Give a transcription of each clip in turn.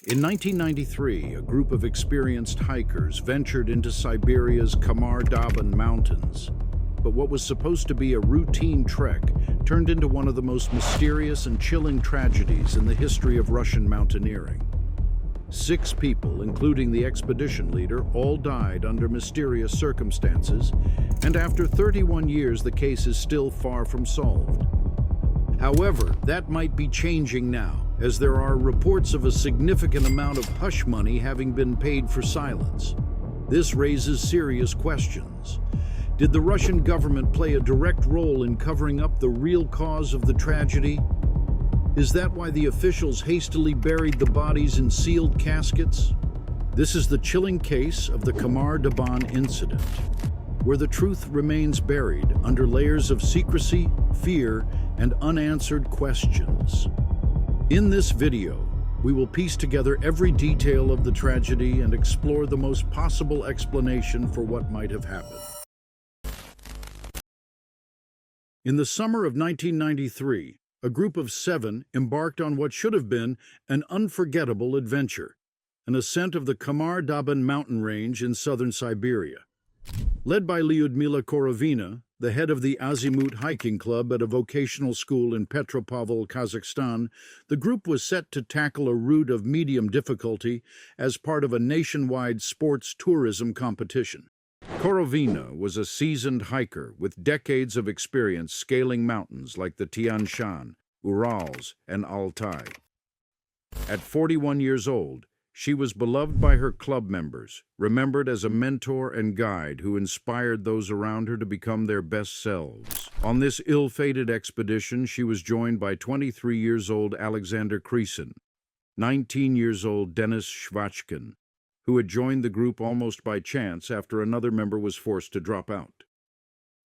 In 1993, a group of experienced hikers ventured into Siberia's Khamar Daban Mountains. But what was supposed to be a routine trek turned into one of the most mysterious and chilling tragedies in the history of Russian mountaineering. 6 people, including the expedition leader, all died under mysterious circumstances, and after 31 years, the case is still far from solved. However, that might be changing now, as there are reports of a significant amount of hush money having been paid for silence. This raises serious questions. Did the Russian government play a direct role in covering up the real cause of the tragedy? Is that why the officials hastily buried the bodies in sealed caskets? This is the chilling case of the Khamar Daban Incident, where the truth remains buried under layers of secrecy, fear, and unanswered questions. In this video, we will piece together every detail of the tragedy and explore the most possible explanation for what might have happened. In the summer of 1993, a group of 7 embarked on what should have been an unforgettable adventure, an ascent of the Khamar Daban mountain range in southern Siberia. Led by Lyudmila Korovina, the head of the Azimut hiking club at a vocational school in Petropavl, Kazakhstan, the group was set to tackle a route of medium difficulty as part of a nationwide sports tourism competition. Korovina was a seasoned hiker with decades of experience scaling mountains like the Tian Shan, Urals, and Altai. At 41 years old, she was beloved by her club members, remembered as a mentor and guide who inspired those around her to become their best selves. On this ill-fated expedition, she was joined by 23 years old Alexander Kresin, 19 years old Denis Shvachkin, who had joined the group almost by chance after another member was forced to drop out,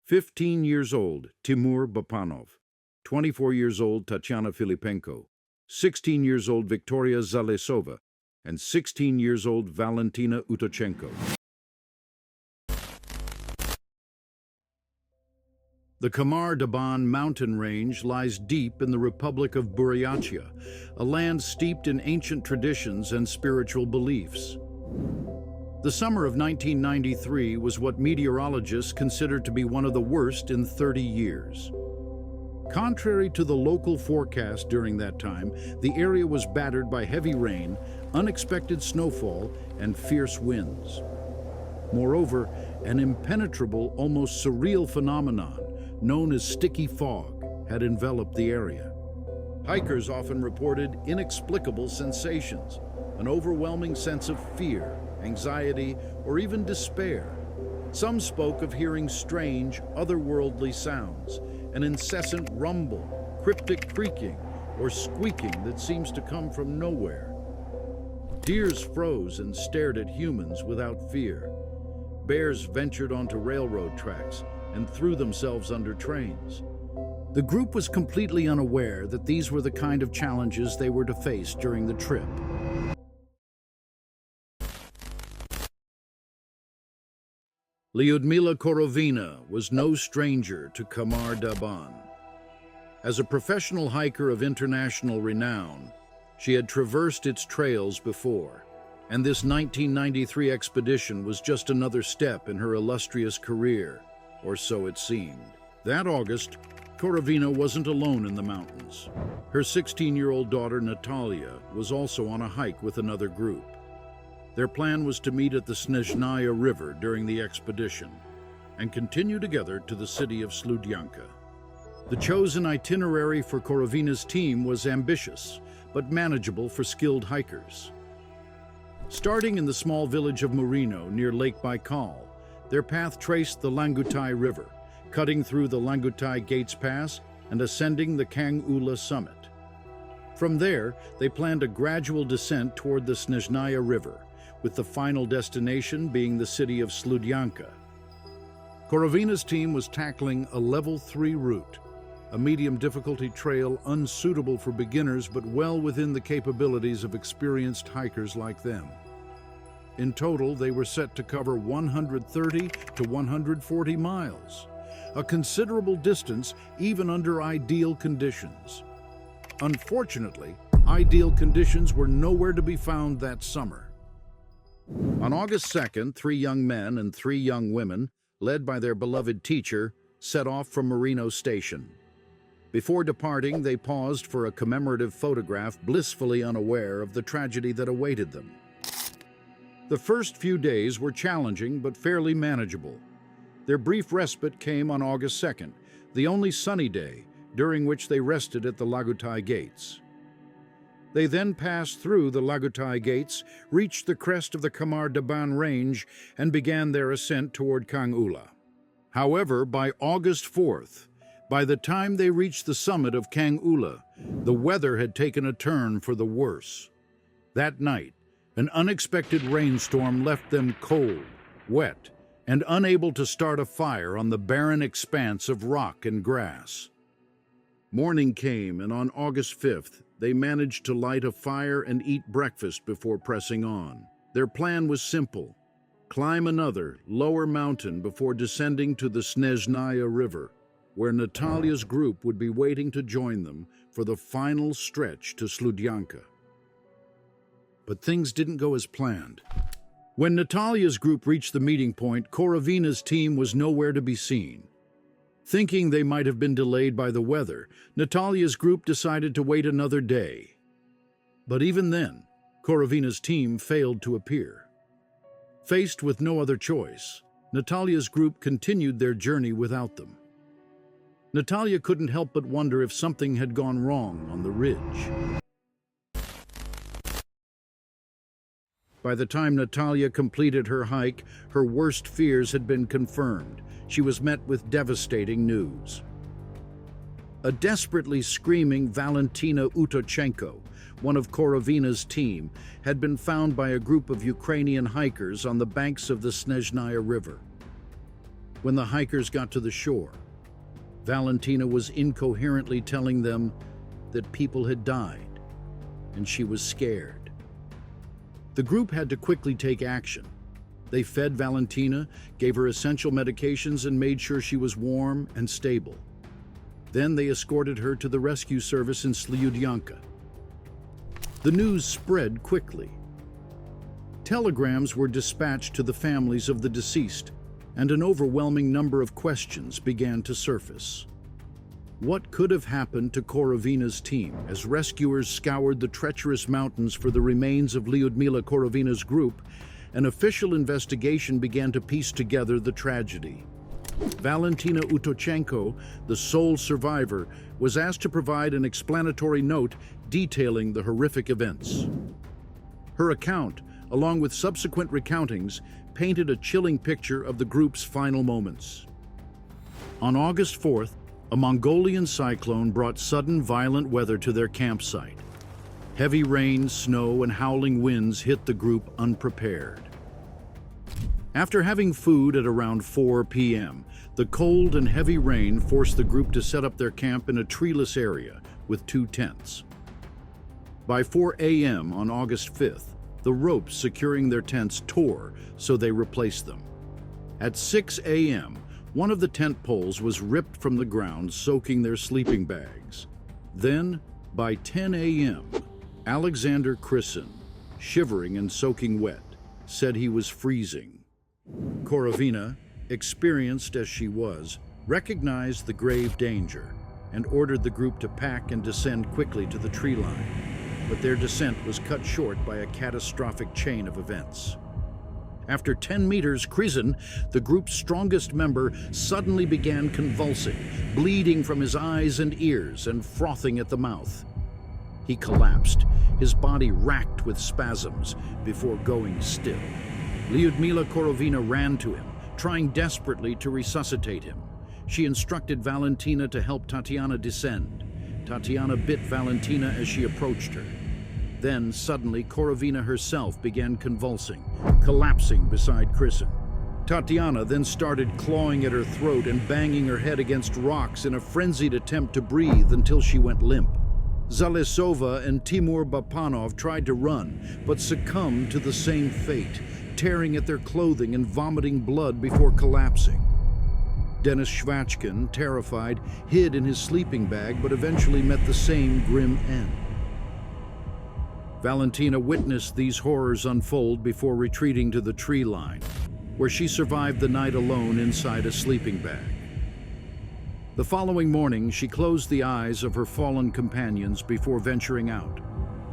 15 years old Timur Bapanov, 24 years old Tatyana Filipenko, 16 years old Victoria Zalesova, and 16 years old Valentina Utochenko. The Khamar Daban mountain range lies deep in the Republic of Buryatia, a land steeped in ancient traditions and spiritual beliefs. The summer of 1993 was what meteorologists considered to be one of the worst in 30 years. Contrary to the local forecast during that time, the area was battered by heavy rain, unexpected snowfall, and fierce winds. Moreover, an impenetrable, almost surreal phenomenon known as sticky fog had enveloped the area. Hikers often reported inexplicable sensations, an overwhelming sense of fear, anxiety, or even despair. Some spoke of hearing strange, otherworldly sounds, an incessant rumble, cryptic creaking, or squeaking that seems to come from nowhere. Deers froze and stared at humans without fear. Bears ventured onto railroad tracks and threw themselves under trains. The group was completely unaware that these were the kind of challenges they were to face during the trip. Lyudmila Korovina was no stranger to Khamar Daban. As a professional hiker of international renown, she had traversed its trails before, and this 1993 expedition was just another step in her illustrious career, or so it seemed. That August, Korovina wasn't alone in the mountains. Her 16-year-old daughter Natalia was also on a hike with another group. Their plan was to meet at the Snezhnaya River during the expedition and continue together to the city of Sludyanka. The chosen itinerary for Korovina's team was ambitious, but manageable for skilled hikers. Starting in the small village of Murino near Lake Baikal, their path traced the Langutai River, cutting through the Langutai Gates Pass and ascending the Kang-Ula summit. From there, they planned a gradual descent toward the Snezhnaya River, with the final destination being the city of Sludyanka. Korovina's team was tackling a level 3 route, a medium difficulty trail unsuitable for beginners but well within the capabilities of experienced hikers like them. In total, they were set to cover 130 to 140 miles, a considerable distance even under ideal conditions. Unfortunately, Ideal conditions were nowhere to be found that summer. On August 2nd, 3 young men and 3 young women, led by their beloved teacher, set off from Merino Station. Before departing, they paused for a commemorative photograph, blissfully unaware of the tragedy that awaited them. The first few days were challenging but fairly manageable. Their brief respite came on August 2nd, the only sunny day, during which they rested at the Lagutai Gates. They then passed through the Lagutai Gates, reached the crest of the Khamar Daban Range, and began their ascent toward Kang Ula. However, by August 4th, by the time they reached the summit of Kang Ula, the weather had taken a turn for the worse. That night, an unexpected rainstorm left them cold, wet, and unable to start a fire on the barren expanse of rock and grass. Morning came, and on August 5th, they managed to light a fire and eat breakfast before pressing on. Their plan was simple: climb another, lower mountain before descending to the Snezhnaya River, where Natalia's group would be waiting to join them for the final stretch to Sludyanka. But things didn't go as planned. When Natalia's group reached the meeting point, Korovina's team was nowhere to be seen. Thinking they might have been delayed by the weather, Natalia's group decided to wait another day. But even then, Korovina's team failed to appear. Faced with no other choice, Natalia's group continued their journey without them. Natalia couldn't help but wonder if something had gone wrong on the ridge. By the time Natalia completed her hike, her worst fears had been confirmed. She was met with devastating news. A desperately screaming Valentina Utochenko, one of Korovina's team, had been found by a group of Ukrainian hikers on the banks of the Snezhnaya River. When the hikers got to the shore, Valentina was incoherently telling them that people had died, and she was scared. The group had to quickly take action. They fed Valentina, gave her essential medications, and made sure she was warm and stable. Then they escorted her to the rescue service in Slyudyanka. The news spread quickly. Telegrams were dispatched to the families of the deceased, and an overwhelming number of questions began to surface. What could have happened to Korovina's team as rescuers scoured the treacherous mountains for the remains of Lyudmila Korovina's group? An official investigation began to piece together the tragedy. Valentina Utochenko, the sole survivor, was asked to provide an explanatory note detailing the horrific events. Her account, along with subsequent recountings, painted a chilling picture of the group's final moments. On August 4th, a Mongolian cyclone brought sudden violent weather to their campsite. Heavy rain, snow, and howling winds hit the group unprepared. After having food at around 4 p.m., the cold and heavy rain forced the group to set up their camp in a treeless area with 2 tents. By 4 a.m. on August 5th, the ropes securing their tents tore, so they replaced them. At 6 a.m., one of the tent poles was ripped from the ground, soaking their sleeping bags. Then, by 10 a.m., Alexander Krisin, shivering and soaking wet, said he was freezing. Korovina, experienced as she was, recognized the grave danger and ordered the group to pack and descend quickly to the tree line. But their descent was cut short by a catastrophic chain of events. After 10 meters, Krisin, the group's strongest member, suddenly began convulsing, bleeding from his eyes and ears and frothing at the mouth. He collapsed, his body racked with spasms, before going still. Lyudmila Korovina ran to him, trying desperately to resuscitate him. She instructed Valentina to help Tatiana descend. Tatiana bit Valentina as she approached her. Then, suddenly, Korovina herself began convulsing, collapsing beside Krisin. Tatiana then started clawing at her throat and banging her head against rocks in a frenzied attempt to breathe until she went limp. Zalesova and Timur Bapanov tried to run, but succumbed to the same fate, tearing at their clothing and vomiting blood before collapsing. Denis Shvachkin, terrified, hid in his sleeping bag, but eventually met the same grim end. Valentina witnessed these horrors unfold before retreating to the tree line, where she survived the night alone inside a sleeping bag. The following morning, she closed the eyes of her fallen companions before venturing out.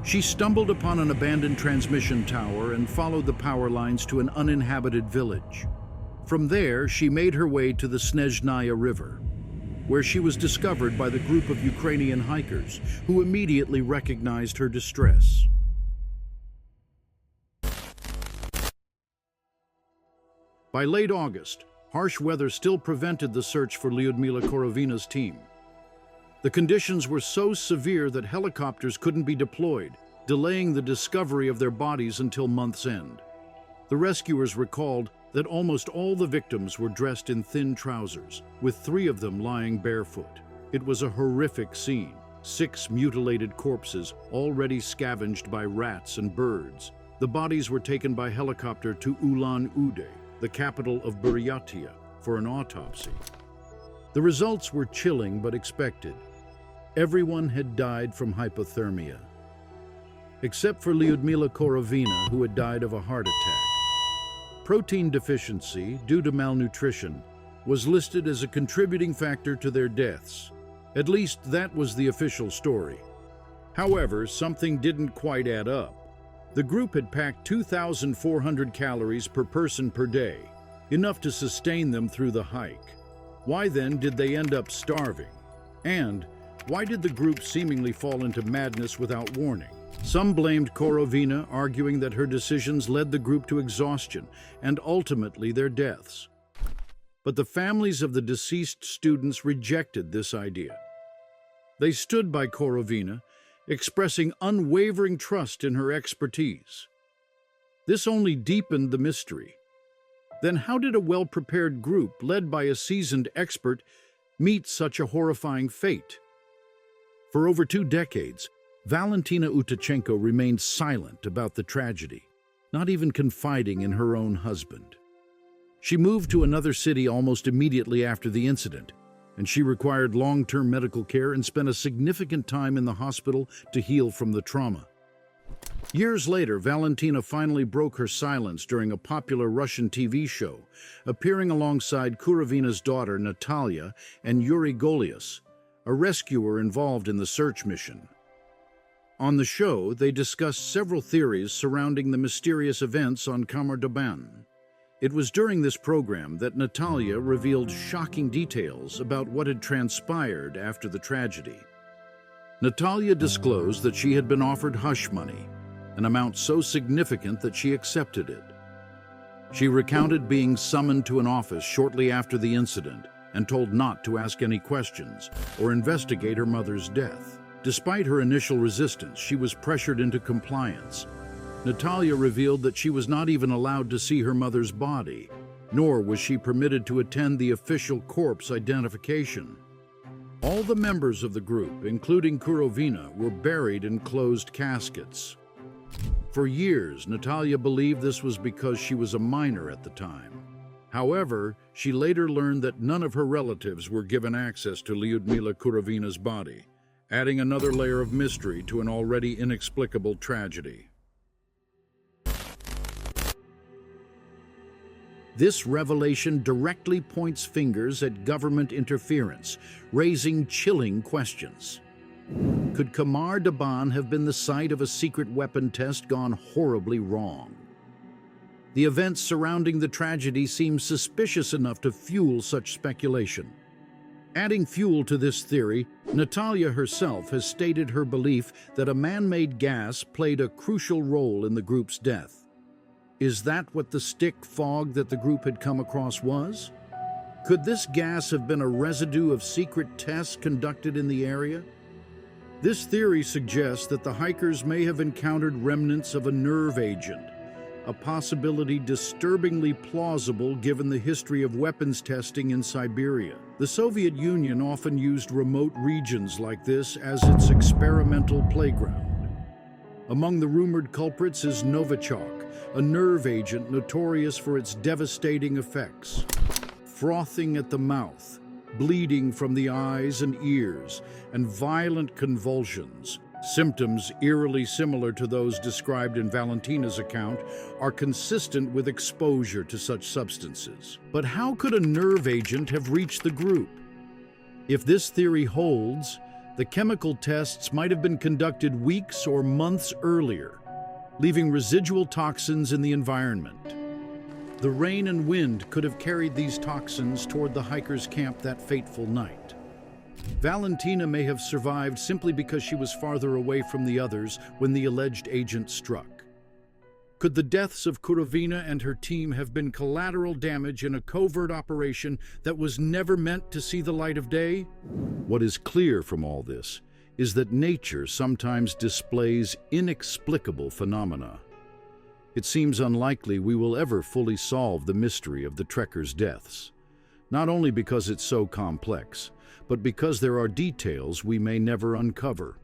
She stumbled upon an abandoned transmission tower and followed the power lines to an uninhabited village. From there, she made her way to the Snezhnaya River, where she was discovered by the group of Ukrainian hikers, who immediately recognized her distress. By late August, harsh weather still prevented the search for Lyudmila Korovina's team. The conditions were so severe that helicopters couldn't be deployed, delaying the discovery of their bodies until month's end. The rescuers recalled that almost all the victims were dressed in thin trousers, with 3 of them lying barefoot. It was a horrific scene. 6 mutilated corpses, already scavenged by rats and birds. The bodies were taken by helicopter to Ulan-Ude, the capital of Buryatia, for an autopsy. The results were chilling but expected. Everyone had died from hypothermia, except for Lyudmila Korovina, who had died of a heart attack. Protein deficiency, due to malnutrition, was listed as a contributing factor to their deaths. At least that was the official story. However, something didn't quite add up. The group had packed 2,400 calories per person per day, enough to sustain them through the hike. Why then did they end up starving? And why did the group seemingly fall into madness without warning? Some blamed Korovina, arguing that her decisions led the group to exhaustion and ultimately their deaths. But the families of the deceased students rejected this idea. They stood by Korovina, expressing unwavering trust in her expertise. This only deepened the mystery. Then how did a well-prepared group, led by a seasoned expert, meet such a horrifying fate? For over 2 decades, Valentina Utachenko remained silent about the tragedy, not even confiding in her own husband. She moved to another city almost immediately after the incident, and she required long-term medical care and spent a significant time in the hospital to heal from the trauma. Years later, Valentina finally broke her silence during a popular Russian TV show, appearing alongside Korovina's daughter Natalia and Yuri Golias, a rescuer involved in the search mission. On the show, they discussed several theories surrounding the mysterious events on Khamar Daban. It was during this program that Natalia revealed shocking details about what had transpired after the tragedy. Natalia disclosed that she had been offered hush money, an amount so significant that she accepted it. She recounted being summoned to an office shortly after the incident and told not to ask any questions or investigate her mother's death. Despite her initial resistance, she was pressured into compliance. Natalia revealed that she was not even allowed to see her mother's body, nor was she permitted to attend the official corpse identification. All the members of the group, including Korovina, were buried in closed caskets. For years, Natalia believed this was because she was a minor at the time. However, she later learned that none of her relatives were given access to Lyudmila Korovina's body, adding another layer of mystery to an already inexplicable tragedy. This revelation directly points fingers at government interference, raising chilling questions. Could Khamar Daban have been the site of a secret weapon test gone horribly wrong? The events surrounding the tragedy seem suspicious enough to fuel such speculation. Adding fuel to this theory, Natalia herself has stated her belief that a man-made gas played a crucial role in the group's death. Is that what the stick fog that the group had come across was? Could this gas have been a residue of secret tests conducted in the area? This theory suggests that the hikers may have encountered remnants of a nerve agent, a possibility disturbingly plausible given the history of weapons testing in Siberia. The Soviet Union often used remote regions like this as its experimental playground. Among the rumored culprits is Novichok, a nerve agent notorious for its devastating effects. Frothing at the mouth, bleeding from the eyes and ears, and violent convulsions, Symptoms eerily similar to those described in Valentina's account are consistent with exposure to such substances. But how could a nerve agent have reached the group? If this theory holds, the chemical tests might have been conducted weeks or months earlier, leaving residual toxins in the environment. The rain and wind could have carried these toxins toward the hikers' camp that fateful night. Valentina may have survived simply because she was farther away from the others when the alleged agent struck. Could the deaths of Korovina and her team have been collateral damage in a covert operation that was never meant to see the light of day? What is clear from all this is that nature sometimes displays inexplicable phenomena. It seems unlikely we will ever fully solve the mystery of the trekkers' deaths, not only because it's so complex, but because there are details we may never uncover.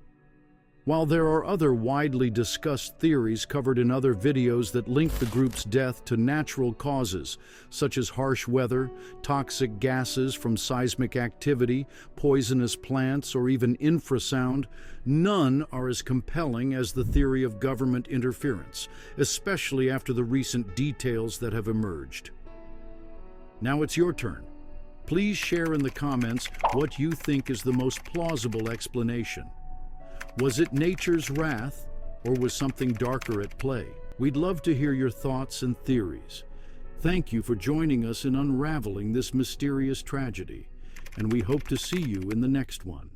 While there are other widely discussed theories covered in other videos that link the group's death to natural causes, such as harsh weather, toxic gases from seismic activity, poisonous plants, or even infrasound, none are as compelling as the theory of government interference, especially after the recent details that have emerged. Now it's your turn. Please share in the comments what you think is the most plausible explanation. Was it nature's wrath, or was something darker at play? We'd love to hear your thoughts and theories. Thank you for joining us in unraveling this mysterious tragedy, and we hope to see you in the next one.